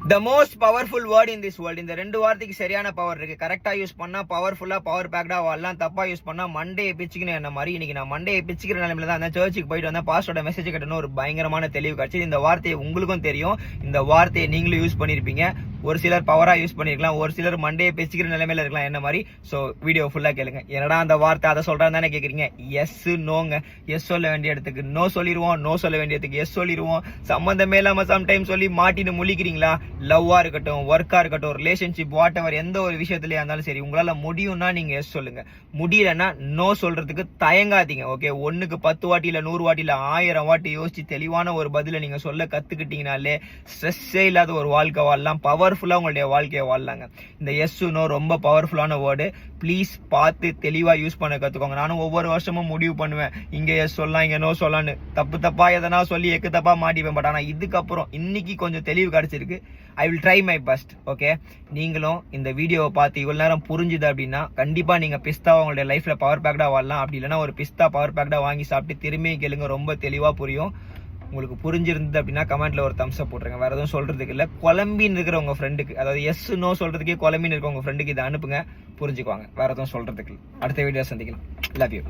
The most powerful word in this world. இந்த ரெண்டு வார்த்தைக்கு சரியான பவர் இருக்கு. கரெக்டா யூஸ் பண்ணா பவர்ஃபுல்லா பவர் பேக்டா வாழலாம். தப்பா யூஸ் பண்ணா மண்டையை பிச்சுக்கணும். என்ன மாதிரி இன்னைக்கு நான் மண்டையை பிச்சுக்கிற நிலைமையில தான் அந்த சர்ச்சுக்கு போயிட்டு வந்தேன். பாஸ்டோட மெசேஜ் கட்டணும் ஒரு பயங்கரமான தெளிவு கிடைச்சது. இந்த வார்த்தையை உங்களுக்கும் தெரியும், இந்த வார்த்தையை நீங்களும் யூஸ் பண்ணிருப்பீங்க. ஒரு சிலர் பவரா யூஸ் பண்ணிருக்கலாம், ஒரு சிலர் மண்டையை பிச்சுக்கிற நிலைமையில இருக்கலாம் என்ன மாதிரி. ஸோ வீடியோ ஃபுல்லா கேளுங்க. என்னடா அந்த வார்த்தை அதை சொல்றான்னு தானே கேக்குறீங்க. எஸ் நோங்க. எஸ் சொல்ல வேண்டிய இடத்துக்கு நோ சொல்லிடுவோம், நோ சொல்ல வேண்டிய இடத்துக்கு எஸ் சொல்லிடுவோம். சம்பந்தமே இல்லாம சம்டைம் சொல்லி மாட்டின்னு முழிக்கிறீங்களா? லவ்வா இருக்கட்டும், ஒர்க்கா இருக்கட்டும், ரிலேஷன்ஷிப், வாட் எவர், எந்த ஒரு விஷயத்துலயா இருந்தாலும் சரி, உங்களால முடியும்னா நீங்க எஸ் சொல்லுங்க. முடியலன்னா நோ சொல்றதுக்கு தயங்காதீங்க. ஓகே, 1க்கு 10 வாட்டி இல்ல 100 வாட்டி இல்ல 1000 வாட்டி யோசிச்சு தெளிவான ஒரு பதில நீங்க சொல்ல கத்துக்கிட்டீங்கனாலே ஸ்ட்ரெஸ்ஸே இல்லாத ஒரு வாழ்க்கை வாழலாம். பவர்ஃபுல்லா உங்களுடைய வாழ்க்கையை வாழலாங்க. இந்த எஸ் நோ ரொம்ப பவர்ஃபுல்லான வேர்டு. ப்ளீஸ் பார்த்து தெளிவா யூஸ் பண்ண கத்துக்கோங்க. நானும் ஒவ்வொரு வருஷமும் முடிவு பண்ணுவேன், இங்க எஸ் சொல்லலாம், இங்க நோ சொல்லலான்னு. தப்பா எதனா சொல்லி எக்கு தப்பா மாட்டிப்பேன். பட் ஆனா இதுக்கப்புறம் இன்னைக்கு கொஞ்சம் தெளிவு கிடைச்சிருக்கு. I will try my best. Okay, நீங்களும் இந்த வீடியோவை பார்த்து இவ்வளவு நேரம் புரிஞ்சுது அப்படின்னா கண்டிப்பா நீங்க பிஸ்தாவை உங்களுடைய லைஃப்ல பவர் பேக்டா வாழலாம். அப்படி இல்லைன்னா ஒரு பிஸ்தா பவர் பேக்டா வாங்கி சாப்பிட்டு திரும்பி கேளுங்க, ரொம்ப தெளிவா புரியும். உங்களுக்கு புரிஞ்சிருந்தது அப்படின்னா கமெண்ட்ல ஒரு தம்ஸ் அப் போட்டுருங்க. வேற எதுவும் சொல்றதுக்கு இல்ல. குழம்பின்னு இருக்கிற உங்க ஃப்ரெண்டுக்கு, அதாவது எஸ் நோ சொல்றதுக்கே குழம்பின்னு இருக்க உங்க ஃப்ரெண்டுக்கு இதை அனுப்புங்க, புரிஞ்சுக்குவாங்க. வேற எதுவும் சொல்றதுக்கு இல்லை. அடுத்த வீடியோ சந்திக்கலாம். Love you.